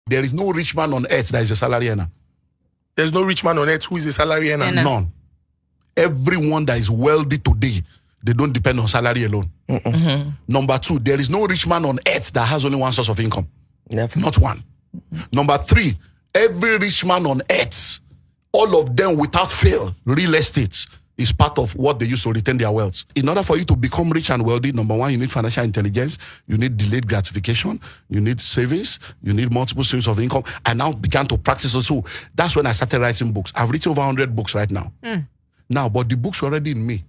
There is no rich man on earth that is a salary earner. There's no rich man on earth who is a salary earner. None. Everyone that is wealthy today, they don't depend on salary alone. Number 2, there is no rich man on earth that has only one source of income. Never. Not one. Number 3, every rich man on earth, all of them without fail, real estate is part of what they use to retain their wealth. In order for you to become rich and wealthy, number 1, you need financial intelligence, you need delayed gratification, you need savings, you need multiple streams of income. I now began to practice also. That's when I started writing books. I've written over 100 books right now. Now, but the books were already in me.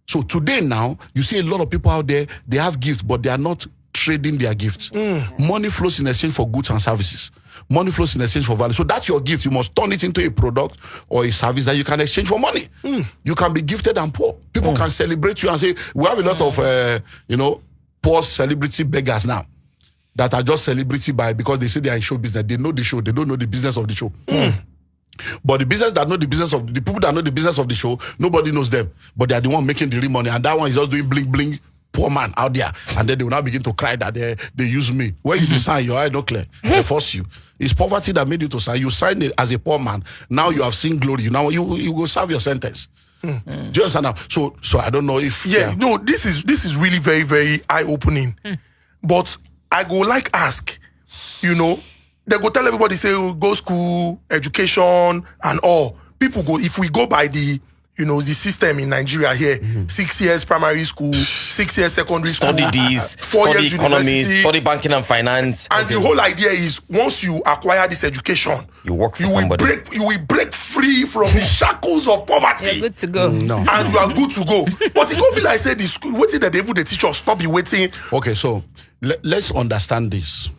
So today now, you see a lot of people out there, they have gifts, but they are not trading their gifts. Money flows in exchange for goods and services. Money flows in exchange for value. So that's your gift. You must turn it into a product or a service that you can exchange for money. You can be gifted and poor. People can celebrate you and say, we have a lot of, poor celebrity beggars now that are just celebrity because they say they are in show business. They know the show. They don't know the business of the show. But the people that know the business of the show, nobody knows them. But they are the one making the real money. And that one is just doing bling bling. Poor man out there, and then they will now begin to cry that they use me. When you sign, your eye not clear. They force you. It's poverty that made you to sign. You signed it as a poor man. Now you have seen glory. Now you go serve your sentence. Do you understand now? So I don't know if no, this is really very, very eye-opening. But I go ask, they go tell everybody say go school, education, and all. People go if we go by the the system in Nigeria here, 6 years primary school, 6 years secondary school, study these, 4 study years economy, university, study banking and finance. And the whole idea is once you acquire this education, you work for somebody. You will break free from the shackles of poverty. You're good to go. No. And you are good to go. But it can't be like say the school waiting that they teach us, not be waiting. Okay, so let's understand this.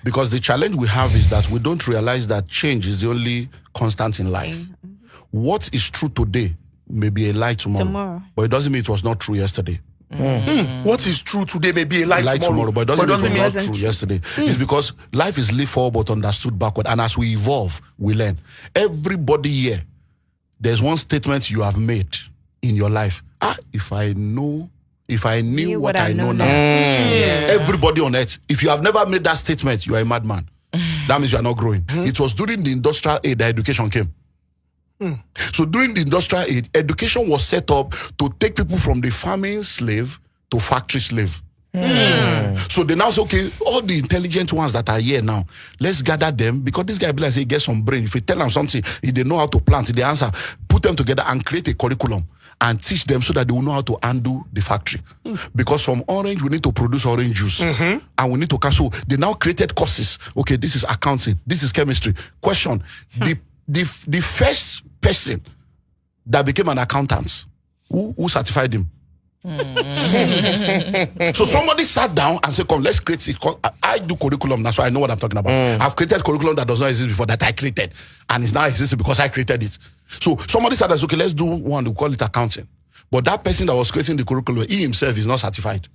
Because the challenge we have is that we don't realize that change is the only constant in life. What is true today may be a lie tomorrow. But it doesn't mean it was not true yesterday. What is true today may be a lie tomorrow. But it doesn't mean it was not true yesterday. It's because life is lived forward but understood backward. And as we evolve, we learn. Everybody here, there's one statement you have made in your life. If I knew what I know now. Everybody on earth, if you have never made that statement, you are a madman. That means you are not growing. It was during the industrial age that education came. So during the industrial age, education was set up to take people from the farming slave to factory slave. So they now say, okay, all the intelligent ones that are here now, let's gather them, because this guy be like, say, get some brain. If you tell them something, if they know how to plant, if they answer, put them together and create a curriculum and teach them so that they will know how to handle the factory. Because from orange, we need to produce orange juice. And we need to cancel. They now created courses. Okay, this is accounting. This is chemistry. Question. The first person that became an accountant, who certified him? So somebody sat down and said, come, let's create it. I do curriculum, that's why I know what I'm talking about. I've created curriculum that does not exist before, that I created. And it's now existing because I created it. So somebody said, okay, let's do one, we call it accounting. But that person that was creating the curriculum, he himself is not certified.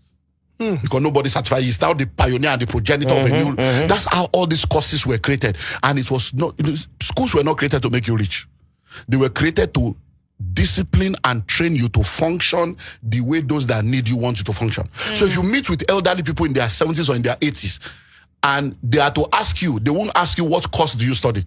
Because nobody certified. He's now the pioneer and the progenitor of a new. That's how all these courses were created. And it was not, schools were not created to make you rich. They were created to discipline and train you to function the way those that need you want you to function. So if you meet with elderly people in their 70s or in their 80s, and they are to ask you, they won't ask you what course do you study.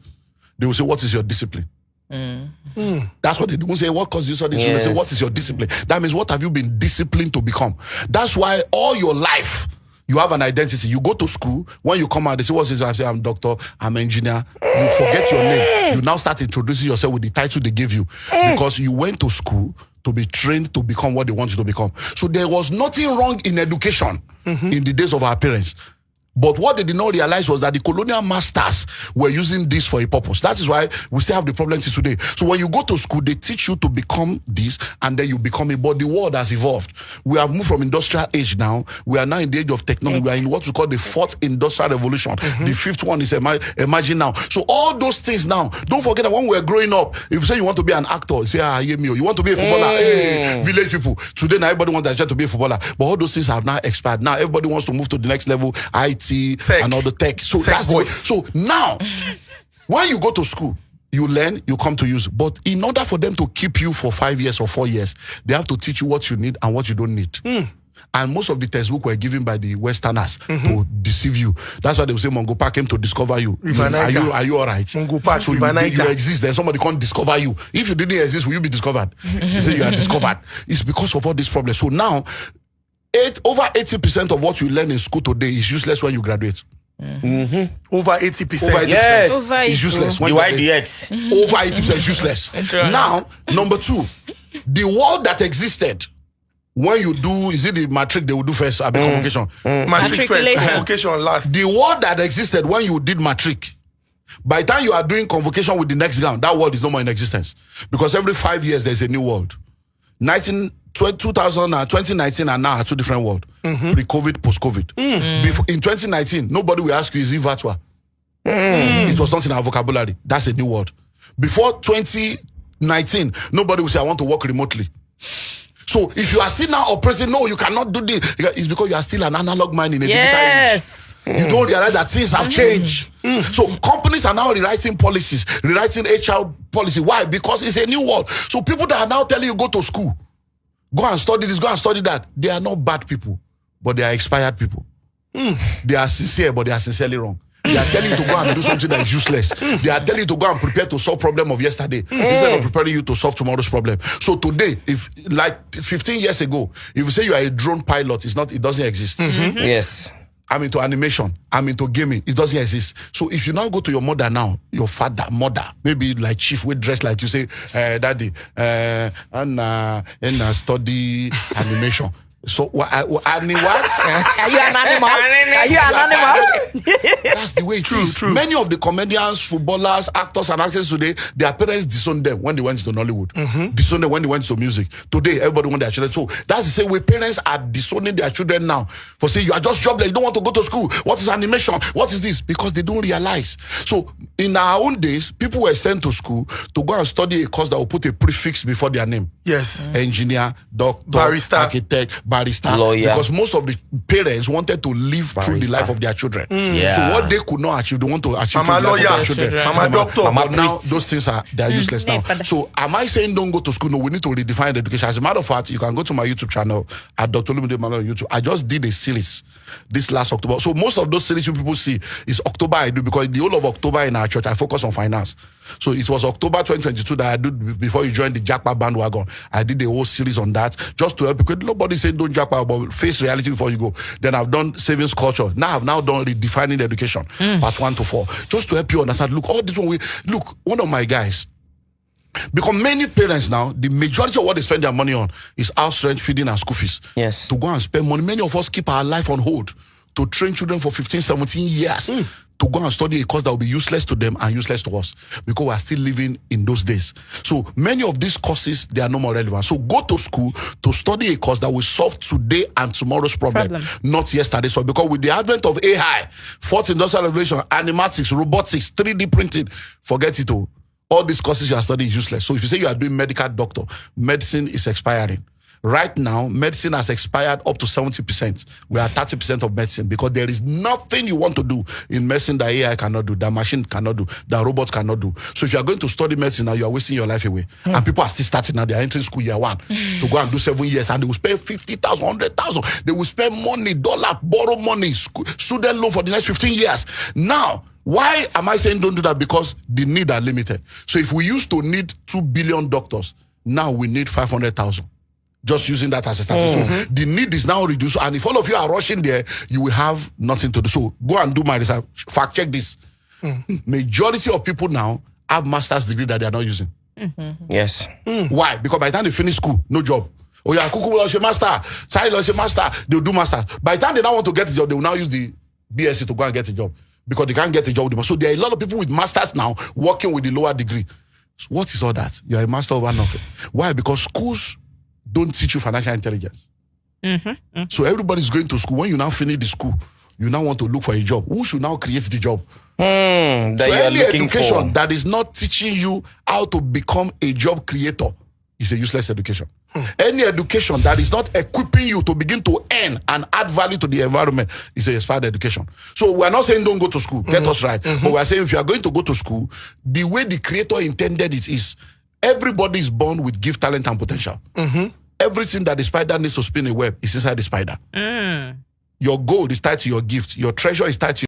They will say, what is your discipline? That's what they won't say, what course do you study? So they say, what is your discipline? That means, what have you been disciplined to become? That's why all your life, you have an identity. You go to school, when you come out, they say, what's this? I say, I'm doctor, I'm engineer. You forget your name. You now start introducing yourself with the title they give you. Because you went to school to be trained to become what they want you to become. So there was nothing wrong in education in the days of our parents. But what they did not realize was that the colonial masters were using this for a purpose. That is why we still have the problem today. So when you go to school, they teach you to become this, and then you become it. But the world has evolved. We have moved from industrial age now. We are now in the age of technology. We are in what we call the fourth industrial revolution. The fifth one is emerging now. So all those things now, don't forget that when we were growing up, if you say you want to be an actor, you say, you want to be a footballer, hey, village people. Today now everybody wants to be a footballer. But all those things have now expired. Now everybody wants to move to the next level, IT, tech, and all the tech. So tech that's so now, when you go to school, you learn, you come to use. But in order for them to keep you for 5 years or 4 years, they have to teach you what you need and what you don't need. And most of the textbooks were given by the Westerners to deceive you. That's why they will say Mungo Park came to discover you. Are you all right? Mungo Park, so you exist, then somebody can't discover you. If you didn't exist, will you be discovered? They say you are discovered. It's because of all these problems. So now, over 80% of what you learn in school today is useless when you graduate. Over 80%. Over 80%. Yes. It's useless. The YDX. Over 80% is useless. Now, number 2, the world that existed when you do, is it the matric they will do first? Convocation. Matric first, convocation last. The world that existed when you did matric, by the time you are doing convocation with the next gown, that world is no more in existence. Because every 5 years there's a new world. 2019 and now are 2 different worlds. Pre-COVID, post-COVID. Before, in 2019, nobody will ask you, is it virtual? It was not in our vocabulary. That's a new world. Before 2019, nobody will say, I want to work remotely. So if you are still now oppressing, no, you cannot do this. It's because you are still an analog mind in a digital age. You don't realize that things have changed. So companies are now rewriting policies, rewriting HR policy. Why? Because it's a new world. So people that are now telling you go to school, go and study this, go and study that, they are not bad people, but they are expired people. They are sincere, but they are sincerely wrong. They are telling you to go and do something that is useless. They are telling you to go and prepare to solve problem of yesterday instead of preparing you to solve tomorrow's problem. So today, if like 15 years ago, if you say you are a drone pilot, it doesn't exist. Yes. I'm into animation. I'm into gaming. It doesn't exist. So if you now go to your mother now, your father, mother, maybe like chief with dress like you say, daddy, and study animation. So what? Are you an animal? Are you an animal? That's the way it is. True. Many of the comedians, footballers, actors, and actresses today, their parents disowned them when they went to Nollywood. Disowned them when they went to music. Today, everybody wants their children. So that's the same way parents are disowning their children now. For saying you are just jobless, you don't want to go to school. What is animation? What is this? Because they don't realize. So in our own days, people were sent to school to go and study a course that will put a prefix before their name. Yes. Engineer, doctor, barrister, architect, barrister, lawyer. Because most of the parents wanted to live through the life of their children. So what they could not achieve, they want to achieve through the life of their children. Mama doctor. But now those things they are useless now. So am I saying don't go to school? No, we need to redefine education. As a matter of fact, you can go to my YouTube channel at Dr. Olumide Emmanuel on YouTube. I just did a series this last October. So most of those series you people see is October I do, because the whole of October in our church I focus on finance. So it was October 2022 that I did before you joined the Jackpot bandwagon. I did a whole series on that just to help you. Because nobody said don't jackpot, but face reality before you go. Then I've done savings culture. Now I've now done redefining education, part 1 to 4, just to help you understand. Look, all this one one of my guys. Because many parents now, the majority of what they spend their money on is house rent, feeding, and school fees. Yes. To go and spend money. Many of us keep our life on hold to train children for 15, 17 years to go and study a course that will be useless to them and useless to us, because we are still living in those days. So many of these courses, they are no more relevant. So go to school to study a course that will solve today and tomorrow's problem. Not yesterday's one. Because with the advent of AI, fourth industrial revolution, animatics, robotics, 3D printing, forget it all. All these courses you are studying is useless. So if you say you are doing medical doctor, medicine is expiring. Right now, medicine has expired up to 70%. We are 30% of medicine, because there is nothing you want to do in medicine that AI cannot do, that machine cannot do, that robots cannot do. So if you are going to study medicine now, you are wasting your life away. And people are still starting now. They are entering school year 1 to go and do 7 years, and they will spend 50,000, 100,000. They will spend money, dollar, borrow money, student loan for the next 15 years. Now, why am I saying don't do that? Because the need are limited. So if we used to need 2 billion doctors, now we need 500,000. Just using that as a status. So the need is now reduced. And if all of you are rushing there, you will have nothing to do. So go and do my research. Fact check this. Majority of people now have master's degree that they are not using. Yes. Why? Because by the time they finish school, no job. Oh yeah, Kuku will master, Sai will master, they'll do master. By the time they now want to get a job, they will now use the BSc to go and get a job, because they can't get a job. So there are a lot of people with masters now working with the lower degree. So what is all that? You are a master over nothing. Why? Because schools don't teach you financial intelligence. So everybody's going to school. When you now finish the school, you now want to look for a job. Who should now create the job? That So you are any looking education for. that is not teaching you how to become a job creator is a useless education. Any education that is not equipping you to begin to earn and add value to the environment is a expired education. So we're not saying don't go to school, get us right. But we're saying if you are going to go to school, the way the creator intended it is everybody is born with gift, talent, and potential. everything that the spider needs to spin a web is inside the spider. Your gold is tied to your gift. Your treasure is tied to